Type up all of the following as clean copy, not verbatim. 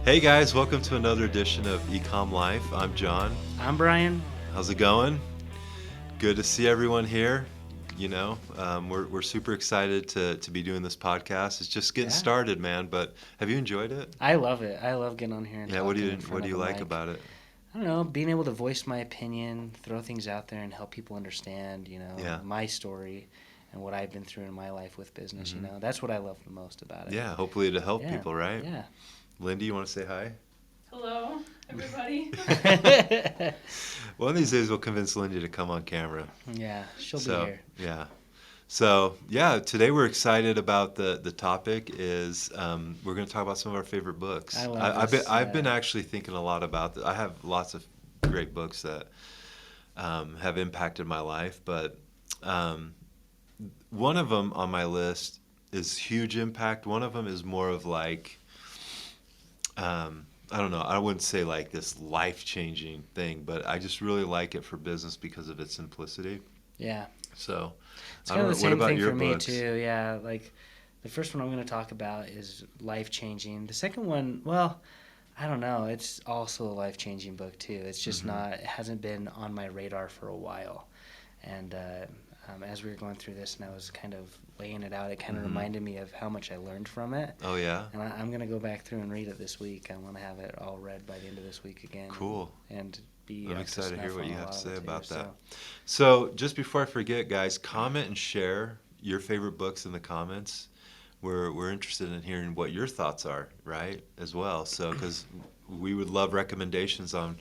Hey guys, welcome to another edition of Ecom Life. I'm John. I'm Brian. How's it going? Good to see everyone here. We're super excited to be doing this podcast. It's just getting Yeah, started, man. But have you enjoyed it? I love it. I love getting on here and Yeah. talking in What front do of you a like mic. about it? I don't know, being able to voice my opinion, throw things out there, and help people understand, Yeah. my story and what I've been through in my life with business. Hmm. That's what I love the most about it. Yeah. Hopefully to help Yeah, people, right? yeah. Lindy, you want to say hi? Hello, everybody. One of these days we'll convince Lindy to come on camera. Yeah, she'll be So here. yeah. Today we're excited about the topic is we're going to talk about some of our favorite books. I love I've been this. I've been actually thinking a lot about this. I have lots of great books that have impacted my life, but um, one of them on my list is huge impact. One of them is more of like I don't know. I wouldn't say like this life changing thing, but I just really like it for business because of its simplicity. Yeah. So It's I kind don't of know. the What same about thing your for me books? too. Yeah, like the first one I'm going to talk about is life changing. The second one, well, I don't know. It's also a life changing book too. It's just Hmm. not. It hasn't been on my radar for a while, and as we were going through this and I was kind of laying it out, it kind of Hmm. reminded me of how much I learned from it. Oh yeah. And I'm going to go back through and read it this week. I want to have it all read by the end of this week again. Cool. And be I'm up to excited to hear snuff what on you a have to lot of say it too. about that. So So, just before I forget, guys, comment and share your favorite books in the comments. We're interested in hearing what your thoughts are, right? As well. So, because we would love recommendations on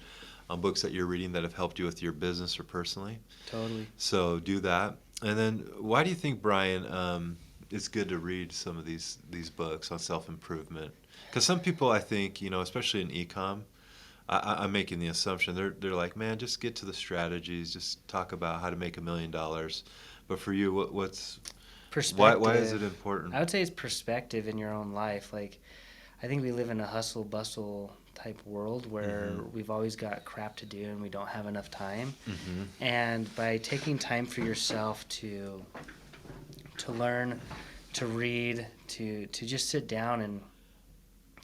books that you're reading that have helped you with your business or personally. totally. So, do that. And then, why do you think, Brian, it's good to read some of these books on self improvement? Because some people, I think, especially in ecom, I'm making the assumption they're like, man, just get to the strategies, just talk about how to make $1 million. But for you, why is it Perspective. important? I would say it's perspective in your own life. Like, I think we live in a hustle bustle type world where Hmm. we've always got crap to do and we don't have enough time. Hmm. And by taking time for yourself to learn, to read, to just sit down and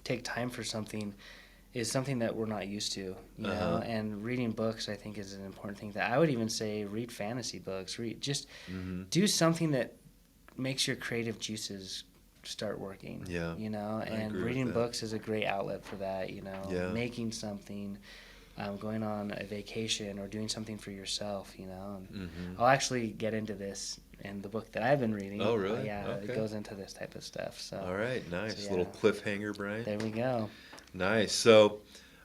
take time for something is something that we're not used to, Uh-huh. And reading books, I think, is an important thing. That I would even say read fantasy books. Just Hmm. do something that makes your creative juices start working. Yeah, I And agree with reading that. books is a great outlet for that. Yeah. Making something, going on a vacation or doing something for yourself. And Hmm. I'll actually get into this in the book that I've been reading. Oh, really? Yeah, Okay. it goes into this type of stuff. So All right, nice. yeah. Little cliffhanger, Brian. There we go. Nice. So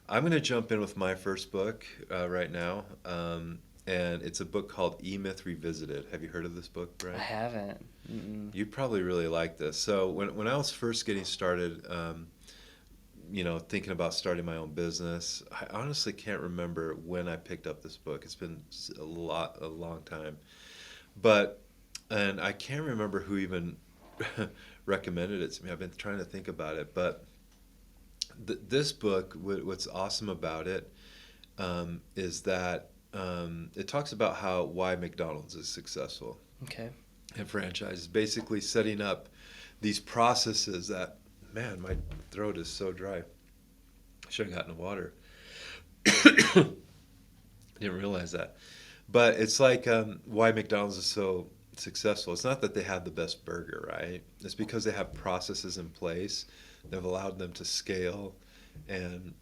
I'm going to jump in with my first book right now. And it's a book called E-Myth Revisited. Have you heard of this book, I Brian? haven't. Mm-mm. You'd probably really like this. So when I was first getting started, thinking about starting my own business, I honestly can't remember when I picked up this book. It's been a long time. But, and I can't remember who even recommended it to me. I've been trying to think about it. But this book, what's awesome about it is that it talks about why McDonald's is successful Okay. and franchises, basically setting up these processes that, man, my throat is so dry. I should have gotten water. Didn't realize that. But it's like why McDonald's is so successful. It's not that they have the best burger, right? It's because they have processes in place that have allowed them to scale and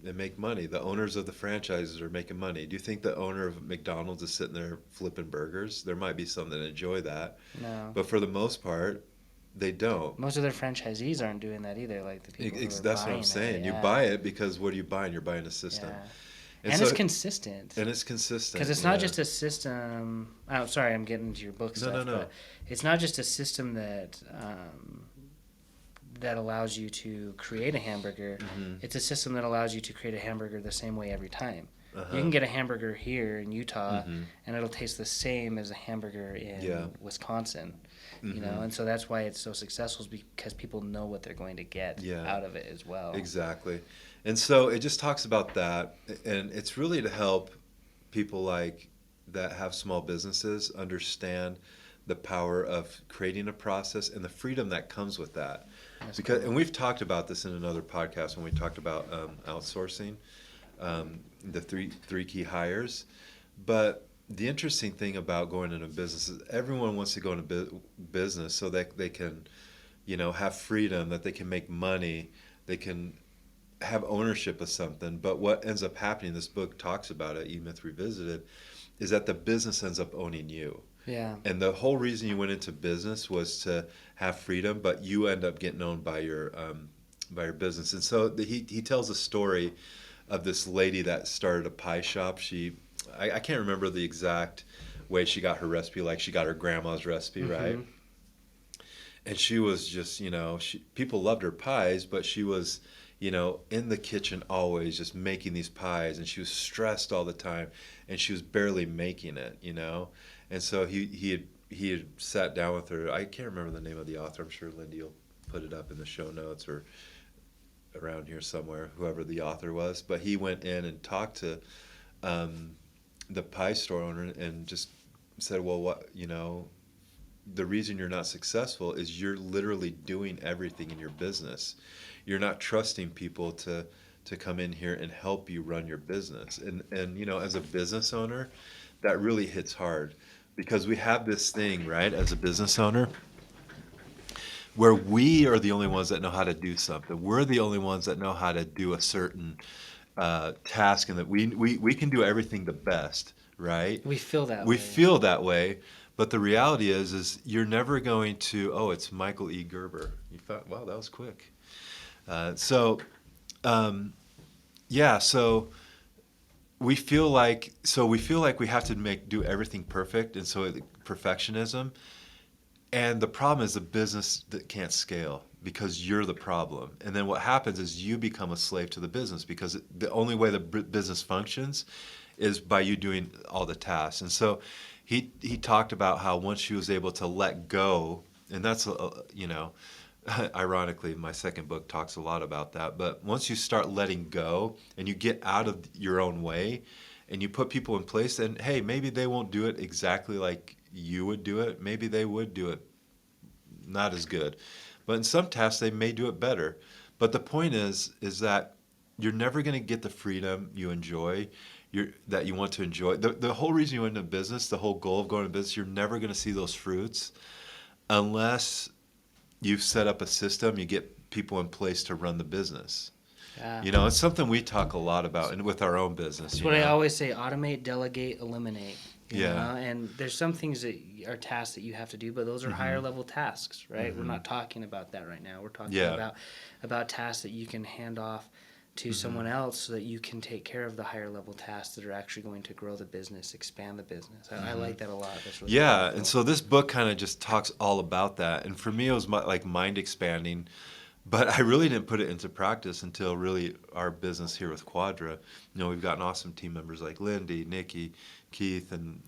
and make money. The owners of the franchises are making money. Do you think the owner of McDonald's is sitting there flipping burgers? There might be some that enjoy that, No. but for the most part, they don't. Most of their franchisees aren't doing that either. Like the people who are That's what buying I'm saying. it. You Yeah. buy it because what are you buying? You're buying a system. Yeah. And And so it's consistent. and it's consistent. Because it's not just a system. Oh, sorry, I'm getting into your book No, no, stuff. no. But it's not just a system that allows you to create a hamburger. Mhm. It's a system that allows you to create a hamburger the same way every time. Uh-huh. You can get a hamburger here in Utah, Mhm. and it'll taste the same as a hamburger in Yeah. Wisconsin. Mhm. And so that's why it's so successful, is because people know what they're going to get Yeah. out of it as well. Exactly. And so it just talks about that, and it's really to help people like that have small businesses understand the power of creating a process and the freedom that comes with that. That's Because cool. and we've talked about this in another podcast when we talked about outsourcing, the three key hires. But the interesting thing about going into business is everyone wants to go into business so that they can, have freedom, that they can make money, they can have ownership of something. But what ends up happening, this book talks about it, E-Myth Revisited, is that the business ends up owning you. Yeah. And the whole reason you went into business was to have freedom, but you end up getting owned by your business. And so he tells a story of this lady that started a pie shop. I can't remember the exact way she got her recipe, like she got her grandma's recipe, right? And she was just, people loved her pies, but she was, in the kitchen always just making these pies, and she was stressed all the time, and she was barely making it, And so he had sat down with her. I can't remember the name of the author. I'm sure Lindy will put it up in the show notes or around here somewhere, whoever the author was. But he went in and talked to the pie store owner and just said, well, the reason you're not successful is you're literally doing everything in your business. You're not trusting people to come in here and help you run your business. And as a business owner, that really hits hard, because we have this thing, right, as a business owner, where we are the only ones that know how to do something. We're the only ones that know how to do a certain task, and that we can do everything the best, right? We feel that We way. feel that way, but the reality is you're never going to, oh, it's Michael E. Gerber. You thought, wow, that was quick. So we feel like we have to do everything perfect, and so perfectionism. And the problem is a business that can't scale because you're the problem. And then what happens is you become a slave to the business, because the only way the business functions is by you doing all the tasks. And so he talked about how once she was able to let go, and that's ironically, my second book talks a lot about that. But once you start letting go and you get out of your own way and you put people in place, then hey, maybe they won't do it exactly like you would do it. Maybe they would do it not as good. But in some tasks, they may do it better. But the point is that you're never going to get the freedom you enjoy, that you want to enjoy. The whole reason you went into business, the whole goal of going to business, you're never going to see those fruits unless you've set up a system, you get people in place to run the business. Yeah. It's something we talk a lot about, and with our own business. That's what I always say: automate, delegate, eliminate. You Yeah. know? And there's some things that are tasks that you have to do, but those are higher level tasks, right? We're not talking about that right now. We're talking about tasks that you can hand off to someone else so that you can take care of the higher level tasks that are actually going to grow the business, expand the business. I like that a lot. That's really powerful. And so this book kind of just talks all about that. And for me, it was like mind expanding, but I really didn't put it into practice until really our business here with Quadra. We've gotten awesome team members like Lindy, Nikki, Keith, and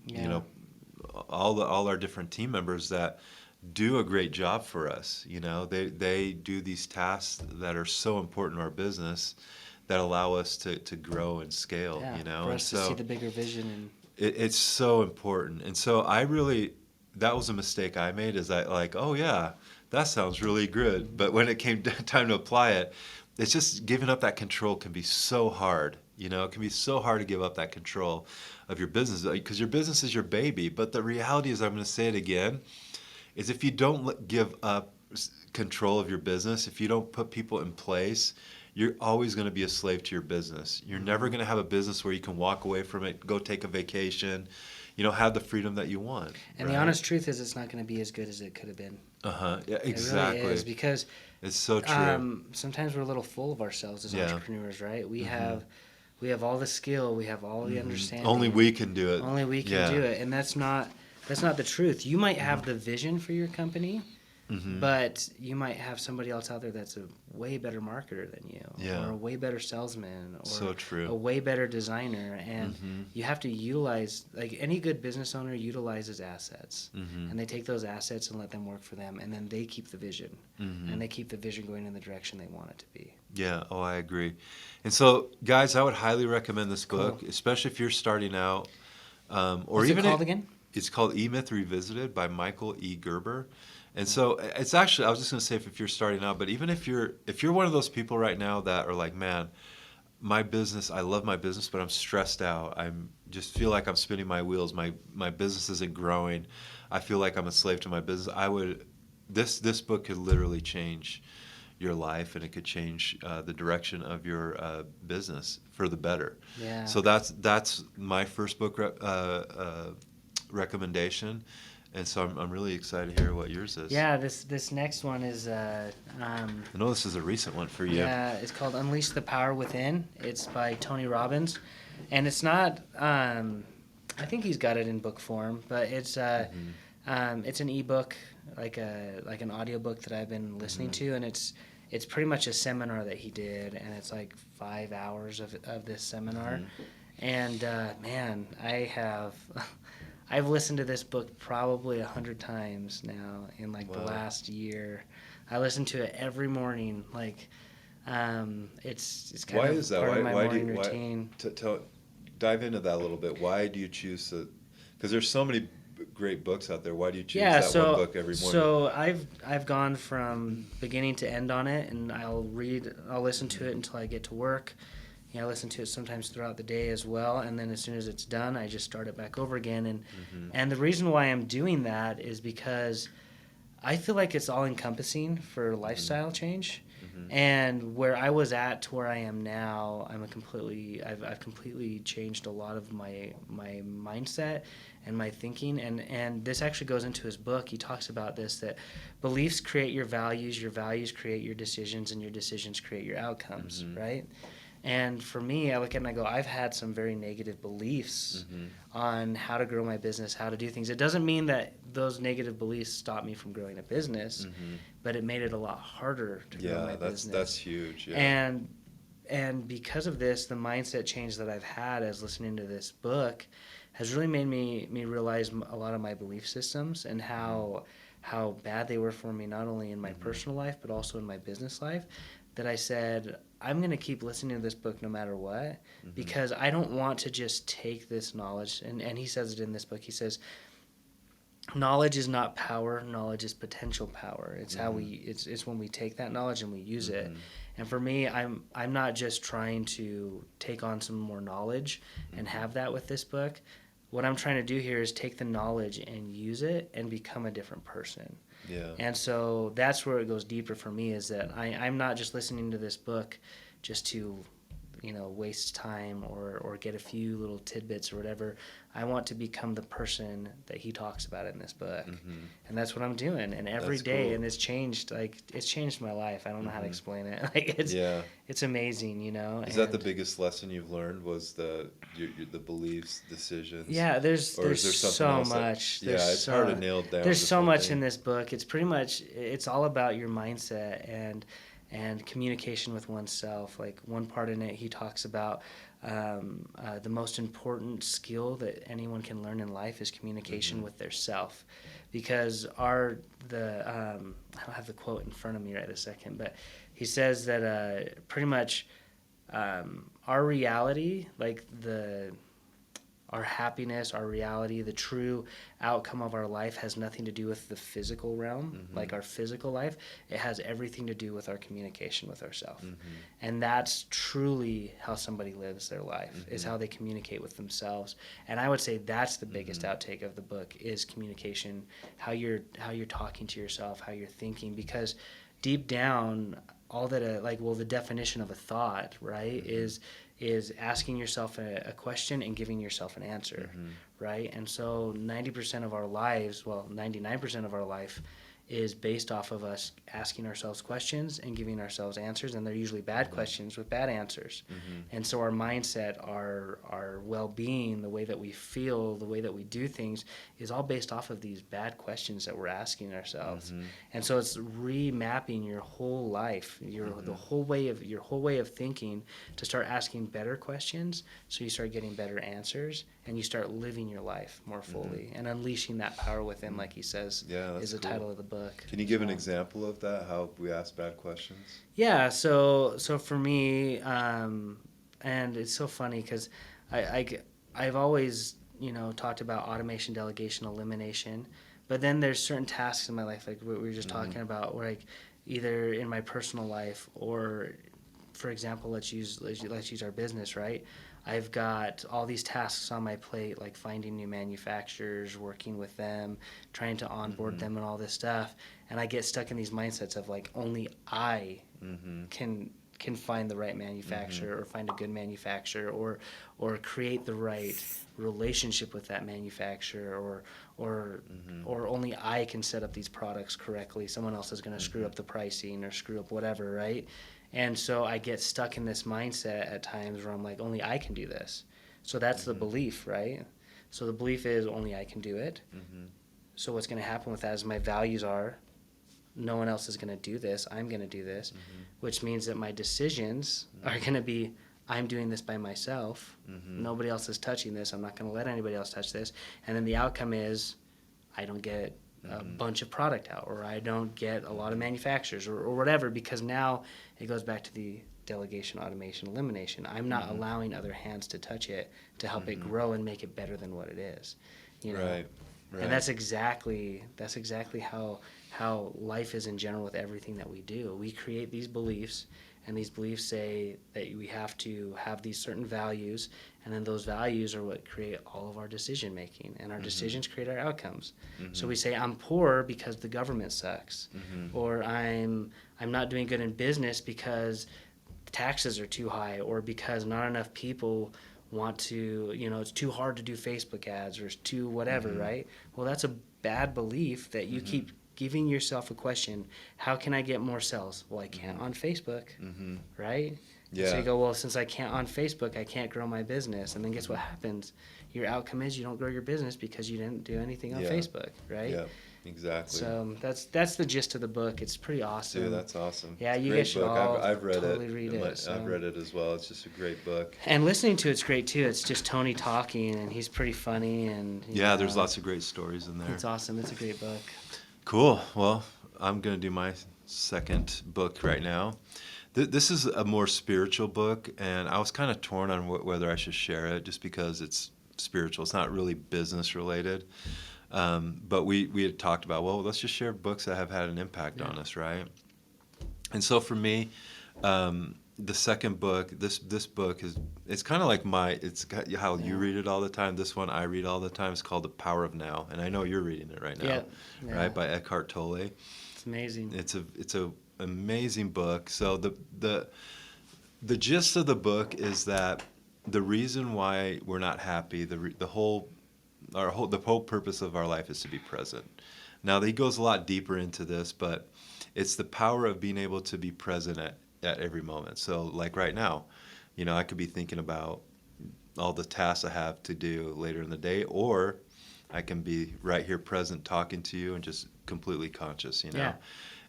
all our different team members that do a great job for us. They do these tasks that are so important to our business that allow us to grow and scale. For us to see the bigger vision. And it's so important. And so that was a mistake I made, is oh yeah, that sounds really good. But when it came time to apply it, it's just giving up that control can be so hard. It can be so hard to give up that control of your business, because your business is your baby. But the reality is, I'm going to say it again, is if you don't give up control of your business, if you don't put people in place, you're always going to be a slave to your business. You're never going to have a business where you can walk away from it, go take a vacation, have the freedom that you want. And the honest truth is, it's not going to be as good as it could have been. Yeah, exactly. It really is, because it's so true. Sometimes we're a little full of ourselves as entrepreneurs, right? We have all the skill, we have all the understanding. Only we can do it. Only we can do it, and that's not the truth. You might have the vision for your company, but you might have somebody else out there that's a way better marketer than you, or a way better salesman, or so true. a way better designer. And you have to utilize, like any good business owner utilizes assets, and they take those assets and let them work for them, and then they keep the vision, and they keep the vision going in the direction they want it to be. Yeah, I agree. And so, guys, I would highly recommend this book, especially if you're starting out. What's it called again? It's called E-Myth Revisited by Michael E. Gerber. And so it's actually, I was just going to say if you're starting out, but even if you're one of those people right now that are like, man, my business, I love my business, but I'm stressed out. I'm just feel like I'm spinning my wheels. My business isn't growing. I feel like I'm a slave to my business. This book could literally change your life, and it could change the direction of your business for the better. Yeah. So that's my first book recommendation, and so I'm really excited to hear what yours is. Yeah, this next one is I know this is a recent one for you. yeah, it's called Unleash the Power Within. It's by Tony Robbins, and it's not I think he's got it in book form, but it's an ebook, like an audiobook that I've been listening to, and it's pretty much a seminar that he did, and it's like 5 hours of this seminar. And man, I've listened to this book probably 100 times now in like the last year. I listen to it every morning. Like, it's kind Why of is that? part of my Why do morning you routine. dive into that a little bit? Why do you choose to? Because there's so many great books out there. Why do you choose that one book every morning? So I've gone from beginning to end on it, and I'll listen to it until I get to work. I listen to it sometimes throughout the day as well, and then as soon as it's done, I just start it back over again. And the reason why I'm doing that is because I feel like it's all encompassing for lifestyle change. And where I was at to where I am now, I've completely changed a lot of my mindset and my thinking. And this actually goes into his book. He talks about this, that beliefs create your values create your decisions, and your decisions create your outcomes, right? And for me, I look at it and I go, I've had some very negative beliefs on how to grow my business, how to do things. It doesn't mean that those negative beliefs stop me from growing a business, but it made it a lot harder to grow my business. That's huge. Yeah. And because of this, the mindset change that I've had as listening to this book has really made me realize a lot of my belief systems and how bad they were for me, not only in my personal life, but also in my business life, that I said, I'm going to keep listening to this book no matter what, because I don't want to just take this knowledge. And he says it in this book. He says, knowledge is not power. Knowledge is potential power. It's how it's when we take that knowledge and we use it. And for me, I'm not just trying to take on some more knowledge and have that with this book. What I'm trying to do here is take the knowledge and use it and become a different person. Yeah. And so that's where it goes deeper for me, is that I'm not just listening to this book just to, waste time or get a few little tidbits or whatever. I want to become the person that he talks about in this book. And that's what I'm doing. And every That's day, cool. and it's changed my life. I don't know how to explain it. Like it's amazing, Is that the biggest lesson you've learned, was the beliefs, decisions? Yeah, there's Or is there something so else much. it's hard to nail down. There's just so one much thing. in this book. It's all about your mindset and communication with oneself. Like one part in it, he talks about the most important skill that anyone can learn in life is communication with their self, because I don't have the quote in front of me right this second, but he says that pretty much our reality, like our happiness, our reality, the true outcome of our life has nothing to do with the physical realm, like our physical life. It has everything to do with our communication with ourselves. And that's truly how somebody lives their life, is how they communicate with themselves. And I would say that's the biggest outtake of the book, is communication, how you're talking to yourself, how you're thinking, because deep down, all that the definition of a thought, right, is asking yourself a question and giving yourself an answer, right? And so 90% of our lives, 99% of our life is based off of us asking ourselves questions and giving ourselves answers, and they're usually bad questions with bad answers. And so our mindset, our well-being, the way that we feel, the way that we do things is all based off of these bad questions that we're asking ourselves. And so it's remapping your whole life, your whole way of thinking, to start asking better questions, so you start getting better answers and you start living your life more fully and unleashing that power within, like he says, is the title of the book. Can you give an example of that, how we ask bad questions? Yeah, so for me, and it's so funny because I've always talked about automation, delegation, elimination. But then there's certain tasks in my life, like what we were just talking about, where like either in my personal life or, for example, let's use our business, right? I've got all these tasks on my plate, like finding new manufacturers, working with them, trying to onboard them, and all this stuff. And I get stuck in these mindsets of like only I can find the right manufacturer or find a good manufacturer or create the right relationship with that manufacturer or only I can set up these products correctly. Someone else is going to screw up the pricing or screw up whatever, right? And so I get stuck in this mindset at times where I'm like, only I can do this. So that's the belief, right? So the belief is only I can do it. So what's going to happen with that is my values are no one else is going to do this. I'm going to do this, which means that my decisions are going to be I'm doing this by myself. Nobody else is touching this. I'm not going to let anybody else touch this. And then the outcome is I don't get a bunch of product out, or I don't get a lot of manufacturers or whatever, because now it goes back to the delegation, automation, elimination. I'm not allowing other hands to touch it to help it grow and make it better than what it is. Right. And that's exactly how life is in general with everything that we do. We create these beliefs, and these beliefs say that we have to have these certain values, and then those values are what create all of our decision making, and our decisions create our outcomes. So we say I'm poor because the government sucks, or I'm not doing good in business because taxes are too high, or because not enough people want to, it's too hard to do Facebook ads, or it's too whatever, right? Well, that's a bad belief that you keep giving yourself a question, how can I get more sales? Well, I can't on Facebook, right? Yeah. So you go, well, since I can't on Facebook, I can't grow my business. And then guess what happens? Your outcome is you don't grow your business because you didn't do anything on Facebook, right? Yeah, exactly. So that's the gist of the book. It's pretty awesome. Dude, that's awesome. Yeah, It's a you great guys should book. all I've read totally it. read it. So. I've read it as well. It's just a great book. And listening to it's great too. It's just Tony talking, and he's pretty funny. And Yeah, there's lots of great stories in there. It's awesome. It's a great book. Cool. Well, I'm going to do my second book right now. This is a more spiritual book, and I was kind of torn on whether I should share it just because it's spiritual. It's not really business related. But we had talked about, well, let's just share books that have had an impact on us, right? And so for me, the second book, this book it's kind of like it's how you read it all the time. This one I read all the time. It's called The Power of Now, and I know you're reading it right now, right? By Eckhart Tolle. It's amazing. It's Yeah.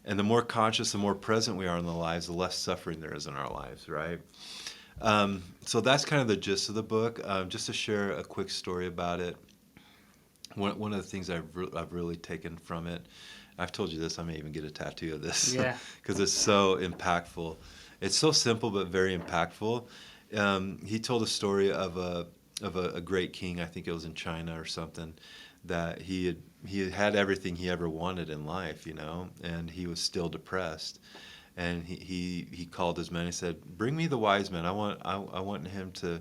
And the more conscious, the more present we are in the lives, the less suffering there is in our lives, right? So that's kind of the gist of the book. Just to share a quick story about it. One of the things I've really taken from it, I've told you this, I may even get a tattoo of this, because it's so impactful. It's so simple but very impactful. He told a story of a great king, I think it was in China or something, that he had everything he ever wanted in life, and he was still depressed. And he called his men. He said, "Bring me the wise men. I want him to."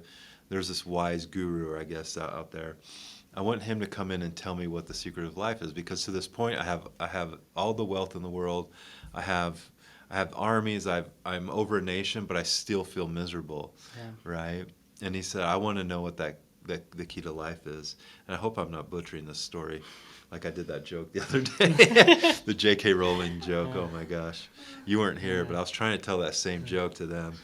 There's this wise guru, I guess, out there. I want him to come in and tell me what the secret of life is, because to this point I have all the wealth in the world. I have armies. I'm over a nation, but I still feel miserable, right? And he said, I want to know what the key to life is. And I hope I'm not butchering this story, like I did that joke the other day, the J.K. Rowling joke. Oh my gosh, you weren't here, but I was trying to tell that same joke to them.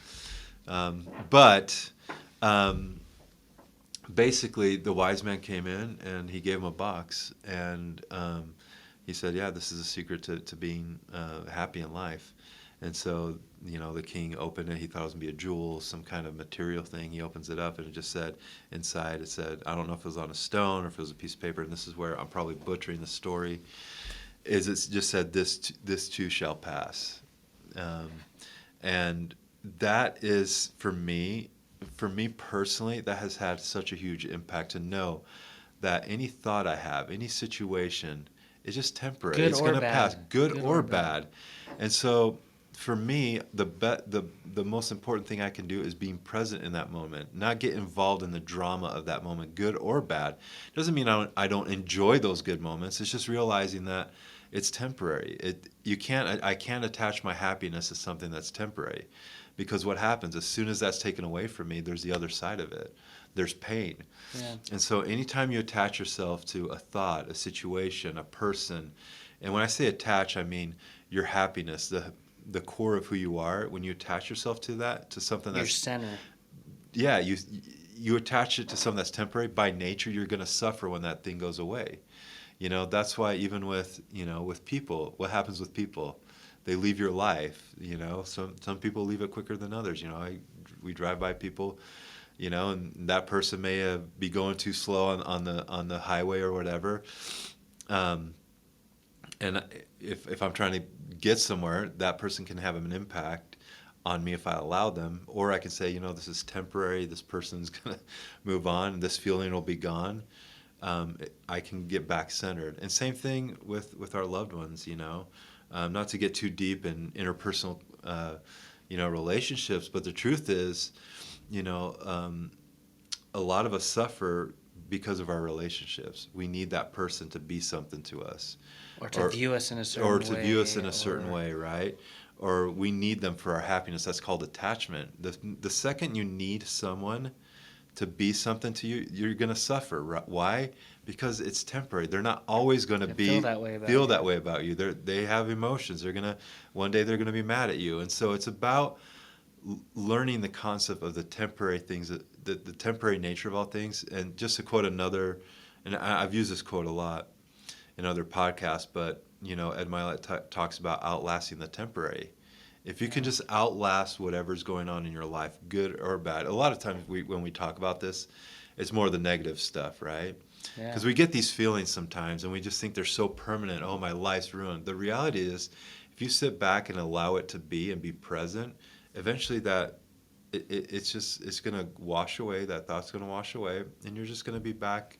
Basically, the wise man came in and he gave him a box, and he said, "Yeah, this is a secret to being happy in life." And so, the king opened it. He thought it was going to be a jewel, some kind of material thing. He opens it up, and it just said, inside, it said, I don't know if it was on a stone or if it was a piece of paper, and this is where I'm probably butchering the story, is it just said, this too shall pass. And that is, for me personally, that has had such a huge impact to know that any thought I have, any situation, is just temporary. Good It's or going to bad. pass, good Good or or bad. bad. And so for me, the most important thing I can do is being present in that moment, not get involved in the drama of that moment, good or bad. Doesn't mean I don't enjoy those good moments. It's just realizing that it's temporary. I can't attach my happiness to something that's temporary, because what happens as soon as that's taken away from me, there's the other side of it. There's pain. Yeah. And so anytime you attach yourself to a thought, a situation, a person, and when I say attach, I mean your happiness, the core of who you are. When you attach yourself to that, to something Your that's, center. yeah, you attach it to something that's temporary, by nature you're going to suffer when that thing goes away. That's why even with, with people, what happens with people? They leave your life. Some people leave it quicker than others. We drive by people, and that person may be going too slow on the highway or whatever. And if I'm trying to get somewhere, that person can have an impact on me if I allow them. Or I can say, this is temporary. This person's gonna move on. This feeling will be gone. I can get back centered. And same thing with our loved ones. Not to get too deep in interpersonal, relationships, but the truth is, a lot of us suffer because of our relationships. We need that person to be something to us, Or to view us in a certain way. or to view us in a certain way, right? Or we need them for our happiness. That's called attachment. The second you need someone to be something to you, you're going to suffer. Why? Because it's temporary. They're not always going to feel that way about you. They have emotions. One day they're going to be mad at you. And so it's about learning the concept of the temporary things, the temporary nature of all things. And just to quote another, and I've used this quote a lot in other podcasts, but Ed Mylett talks about outlasting the temporary. If you can just outlast whatever's going on in your life, good or bad. A lot of times when we talk about this, it's more the negative stuff, right? Because we get these feelings sometimes and we just think they're so permanent. Oh, my life's ruined. The reality is, if you sit back and allow it to be and be present, eventually it's going to wash away. That thought's going to wash away, and you're just going to be back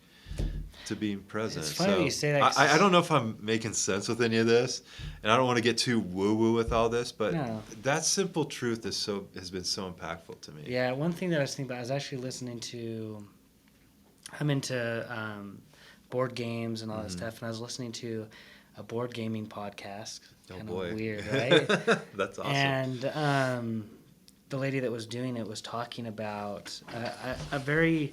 to being present. It's funny you say that. I don't know if I'm making sense with any of this, and I don't want to get too woo-woo with all this, but that simple truth has been so impactful to me. Yeah, one thing that I was thinking about, I was actually listening to, I'm into board games and all that stuff, and I was listening to a board gaming podcast. Oh Kind boy. of weird, right? That's awesome. And the lady that was doing it was talking about a very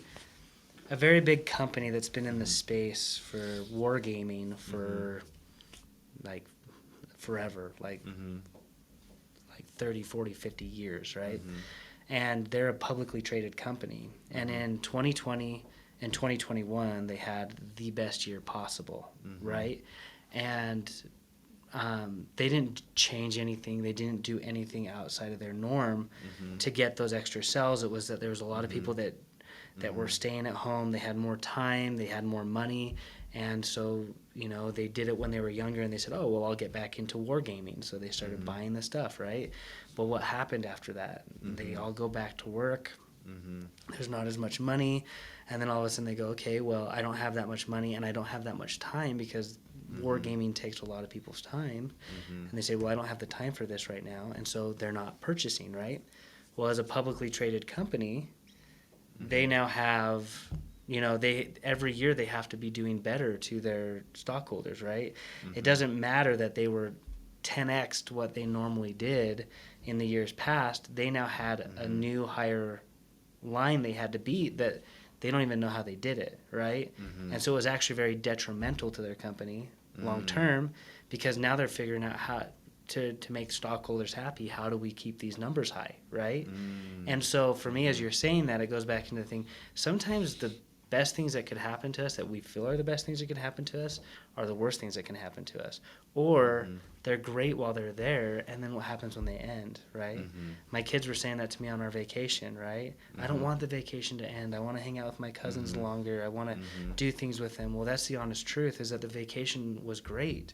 big company that's been in the space for wargaming for like forever, like 30, 40, 50 years, right? And they're a publicly traded company. And in 2020 and 2021, they had the best year possible, right? And they didn't change anything. They didn't do anything outside of their norm to get those extra sales. It was that there was a lot of people that were staying at home. They had more time. They had more money. And so, they did it when they were younger, and they said, oh, well, I'll get back into wargaming. So they started buying the stuff, right? But what happened after that? They all go back to work. There's not as much money. And then all of a sudden they go, okay, well, I don't have that much money and I don't have that much time, because wargaming takes a lot of people's time. And they say, well, I don't have the time for this right now. And so they're not purchasing, right? Well, as a publicly traded company, they now have, every year they have to be doing better to their stockholders, right? It doesn't matter that they were 10x'd what they normally did in the years past. They now had a new higher line they had to beat that they don't even know how they did it, right? And so it was actually very detrimental to their company long term, because now they're figuring out how to make stockholders happy. How do we keep these numbers high, right? And so for me, as you're saying that, it goes back into the thing. Sometimes the best things that could happen to us, that we feel are the best things that could happen to us, are the worst things that can happen to us. Or they're great while they're there, and then what happens when they end, right? My kids were saying that to me on our vacation, right? I don't want the vacation to end. I want to hang out with my cousins longer. I want to do things with them. Well, that's the honest truth, is that the vacation was great,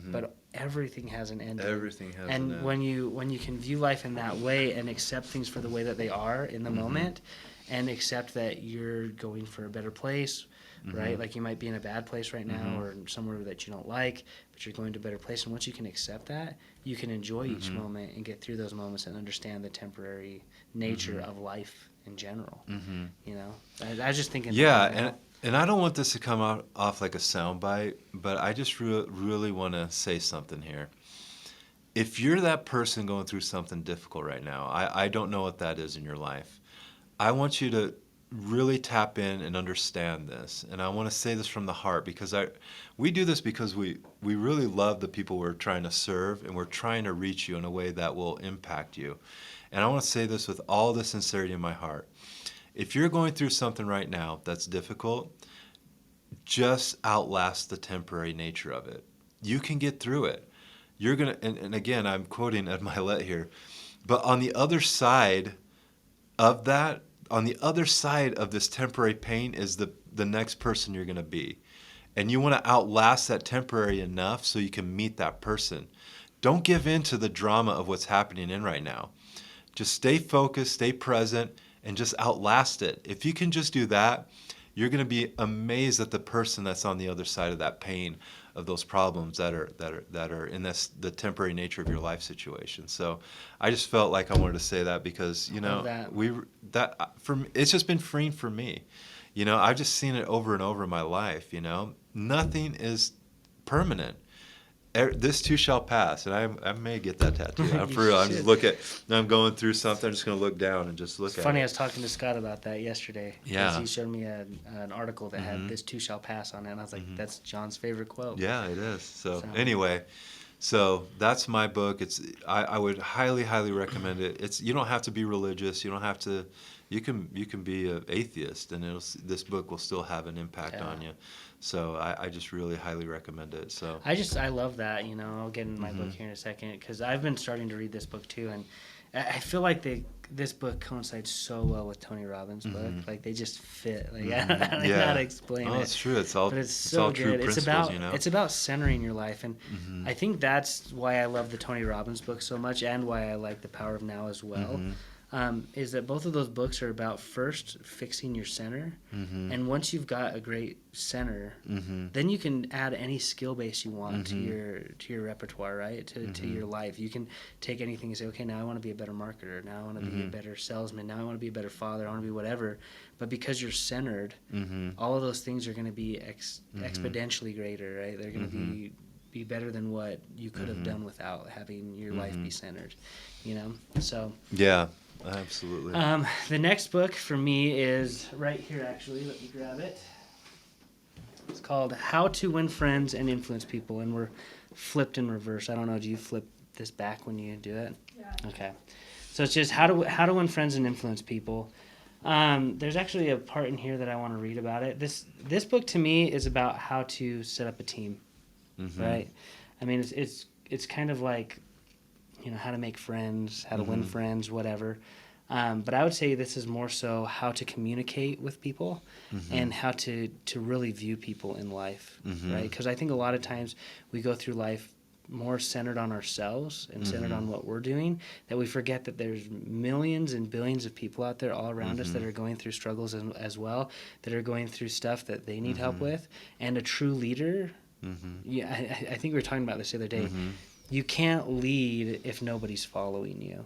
but everything has an end. Everything has an and end. when you can view life in that way and accept things for the way that they are in the moment, and accept that you're going for a better place, right? Like you might be in a bad place right now or somewhere that you don't like, but you're going to a better place. And once you can accept that, you can enjoy each moment and get through those moments and understand the temporary nature of life in general. You know, I was just thinking. Yeah, and I don't want this to come off like a soundbite, but I just really want to say something here. If you're that person going through something difficult right now, I don't know what that is in your life. I want you to really tap in and understand this. And I want to say this from the heart because we do this because we really love the people we're trying to serve, and we're trying to reach you in a way that will impact you. And I want to say this with all the sincerity in my heart. If you're going through something right now that's difficult, just outlast the temporary nature of it. You can get through it. You're going to, and again, I'm quoting Ed Milet here, but on the other side of that, on the other side of this temporary pain is the next person you're going to be. And you want to outlast that temporary enough so you can meet that person. Don't give in to the drama of what's happening in right now. Just stay focused, stay present, and just outlast it. If you can just do that, you're going to be amazed at the person that's on the other side of that pain, of those problems that are in the temporary nature of your life situation. So I just felt like I wanted to say that because it's just been freeing for me. You know, I've just seen it over and over in my life. You know, nothing is permanent. This too shall pass, and I may get that tattoo. I'm for real. I'm going through something. I'm just going to look down and just look at it. It's funny. I was talking to Scott about that yesterday. Yeah. He showed me an article that had "This too shall pass" on it, and I was like, "That's John's favorite quote." Yeah, it is. So anyway, so that's my book. I would highly, highly recommend it. You don't have to be religious. You don't have to. You can be an atheist, and this book will still have an impact on you. So I just really highly recommend it. So I love that. You know, I'll get into my book here in a second because I've been starting to read this book too, and I feel like this book coincides so well with Tony Robbins' book. Like they just fit. Like I don't know how to explain it. It's true. It's all so true good. principles. It's about centering your life, and I think that's why I love the Tony Robbins book so much, and why I like The Power of Now as well. Is that both of those books are about first fixing your center, and once you've got a great center, then you can add any skill base you want to your repertoire, right? To your life. You can take anything and say, okay, now I want to be a better marketer. Now I want to be a better salesman. Now I want to be a better father. I want to be whatever. But because you're centered, all of those things are going to be exponentially greater, right? They're going to be better than what you could have done without having your life be centered, you know? So yeah. Absolutely. The next book for me is right here, actually. Let me grab it. It's called How to Win Friends and Influence People, and we're flipped in reverse. I don't know. Do you flip this back when you do it? Yeah. Okay. So it's just how to win friends and influence people. There's actually a part in here that I want to read about it. This book to me is about how to set up a team, right? I mean, it's kind of like, you know, how to make friends, how to win friends, whatever. But I would say this is more so how to communicate with people and how to really view people in life, right? Because I think a lot of times we go through life more centered on ourselves and centered on what we're doing, that we forget that there's millions and billions of people out there all around us that are going through struggles as well, that are going through stuff that they need help with. And a true leader, I think we were talking about this the other day, you can't lead if nobody's following you,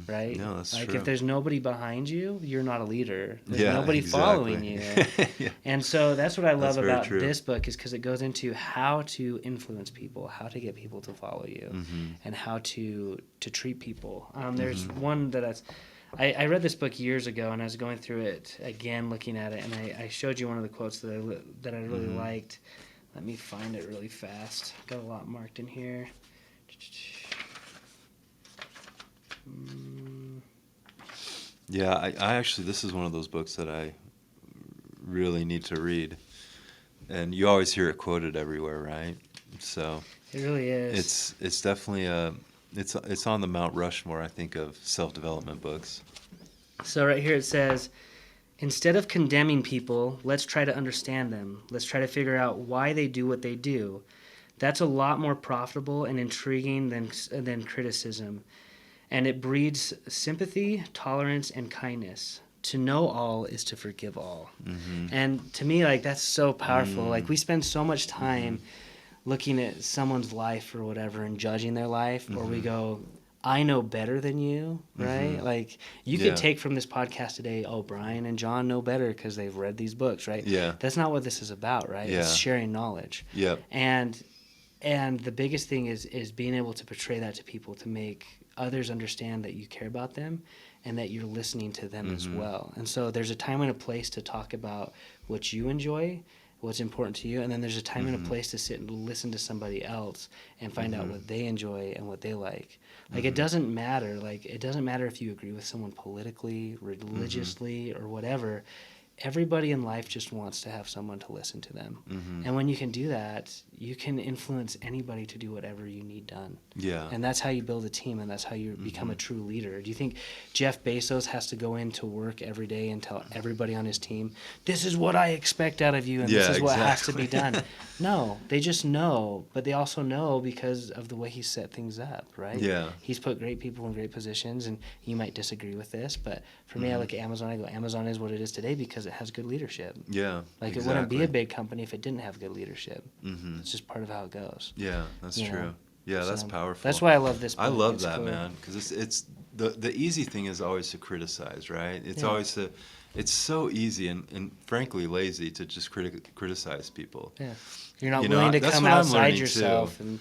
right? No, that's like true. If there's nobody behind you, you're not a leader. There's Yeah, nobody exactly. following you. And so that's what I love very about true. this book, is because it goes into how to influence people, how to get people to follow you, and how to treat people. There's one that I read this book years ago, and I was going through it again, looking at it, and I showed you one of the quotes that I really liked. Let me find it really fast. Got a lot marked in here. Yeah, I actually, this is one of those books that I really need to read. And you always hear it quoted everywhere, right? So It really is. it's definitely it's on the Mount Rushmore, I think, of self-development books. So right here it says, instead of condemning people, let's try to understand them. Let's try to figure out why they do what they do. That's a lot more profitable and intriguing than criticism. And it breeds sympathy, tolerance, and kindness. to know all is to forgive all. Mm-hmm. And to me, like, that's so powerful. Like, we spend so much time looking at someone's life or whatever and judging their life, or we go, I know better than you, right? Like, you Yeah. could take from this podcast today, oh, Brian and John know better because they've read these books, right? Yeah. That's not what this is about, right? Yeah. It's sharing knowledge. Yep. And the biggest thing is being able to portray that to people, to make others understand that you care about them and that you're listening to them as well. And so there's a time and a place to talk about what you enjoy, what's important to you, and then there's a time and a place to sit and listen to somebody else and find out what they enjoy and what they like. Like, it doesn't matter. Like, it doesn't matter if you agree with someone politically, religiously, or whatever. Everybody in life just wants to have someone to listen to them. And when you can do that, you can influence anybody to do whatever you need done. Yeah. And that's how you build a team, and that's how you become a true leader. Do you think Jeff Bezos has to go into work every day and tell everybody on his team, this is what I expect out of you, and this is what has to be done? No, they just know, but they also know because of the way he set things up, right? Yeah. He's put great people in great positions, and you might disagree with this, but for me, I look at Amazon, I go, Amazon is what it is today because it has good leadership. Yeah. Like, it wouldn't be a big company if it didn't have good leadership. It's just part of how it goes. Yeah, that's You true. know? Yeah, that's So, powerful. That's why I love this book. I love It's that, cool. man, because it's the easy thing is always to criticize, right? It's Yeah. always it's so easy and frankly lazy to just criticize people. Yeah, you're not You know, willing to that's come what I'm outside learning, yourself and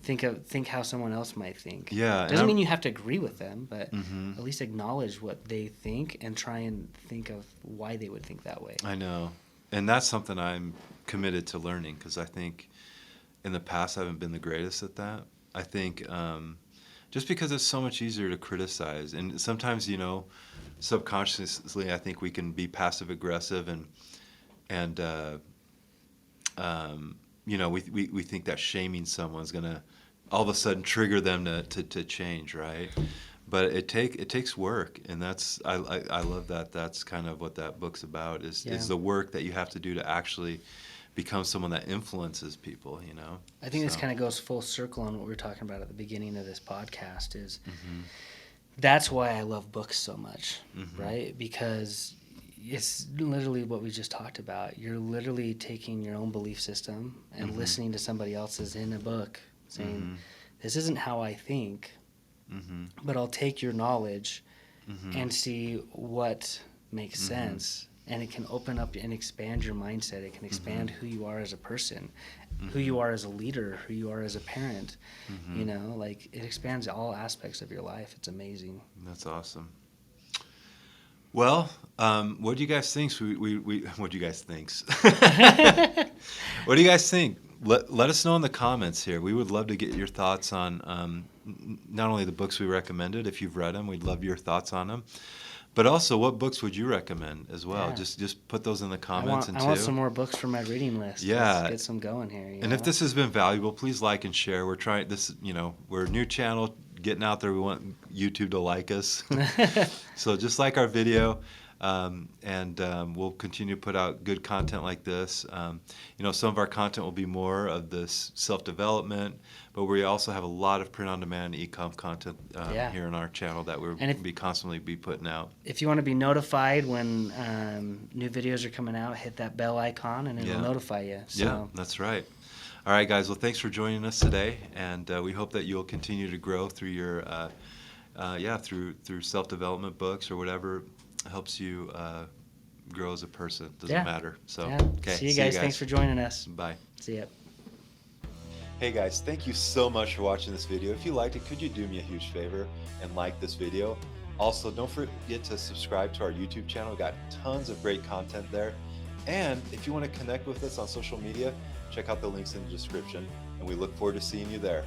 think how someone else might think. Yeah, and doesn't I'm- mean you have to agree with them, but at least acknowledge what they think and try and think of why they would think that way. I know. And that's something I'm committed to learning because I think in the past I haven't been the greatest at that. I think just because it's so much easier to criticize. And sometimes, subconsciously I think we can be passive aggressive and we think that shaming someone's going to all of a sudden trigger them to change, right? But it takes work, and that's I love that. That's kind of what that book's about is the work that you have to do to actually become someone that influences people. I think this kind of goes full circle on what we were talking about at the beginning of this podcast. Is that's why I love books so much, right? Because it's literally what we just talked about. You're literally taking your own belief system and listening to somebody else's in a book, saying, "This isn't how I think." But I'll take your knowledge and see what makes sense. And it can open up and expand your mindset. It can expand who you are as a person, who you are as a leader, who you are as a parent. Like, it expands all aspects of your life. It's amazing. That's awesome. Well, what do you guys think? What do you guys think? What do you guys think? Let us know in the comments here. We would love to get your thoughts on not only the books we recommended. If you've read them, we'd love your thoughts on them. But also, what books would you recommend as well? Yeah. Just put those in the comments. I want some more books for my reading list. Yeah. Let's get some going here. And if this has been valuable, please like and share. We're trying this. We're a new channel getting out there. We want YouTube to like us. So just like our video. And we'll continue to put out good content like this. Some of our content will be more of this self-development, but we also have a lot of print-on-demand e-com content here on our channel that we'll be constantly putting out. If you want to be notified when new videos are coming out, hit that bell icon and it'll notify you. So. Yeah, that's right. All right, guys. Well, thanks for joining us today, and we hope that you'll continue to grow through your through self-development books or whatever helps you grow as a person. Doesn't matter. So, okay. See you guys. Thanks for joining us. Bye. See ya. Hey guys, thank you so much for watching this video. If you liked it, could you do me a huge favor and like this video? Also, don't forget to subscribe to our YouTube channel. We've got tons of great content there. And if you want to connect with us on social media, check out the links in the description. And we look forward to seeing you there.